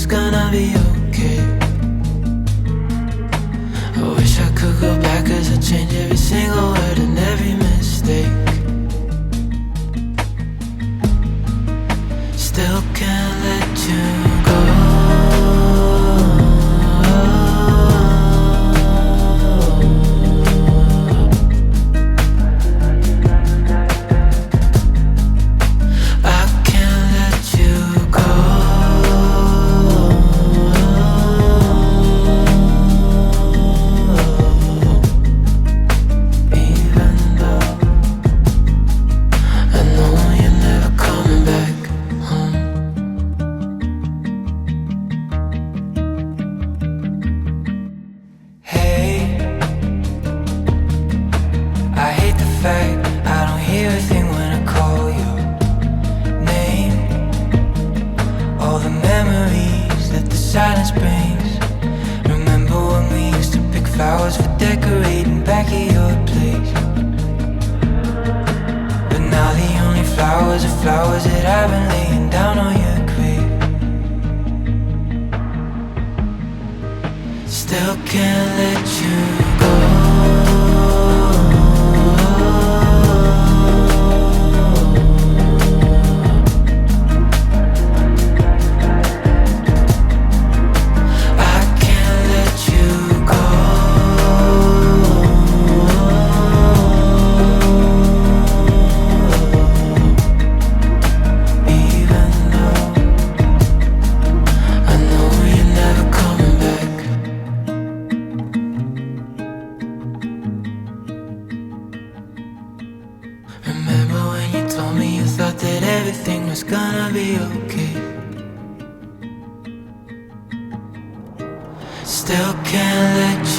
gonna be okay. I wish I could go back, 'cause I'd change every single word and every mistake. Still can't let you go. Silence brings. Remember when we used to pick flowers for decorating back at your place? But now the only flowers are flowers that I've been laying down on your grave. Still can't let you go. Remember when you told me you thought that everything was gonna be okay? Still can't let you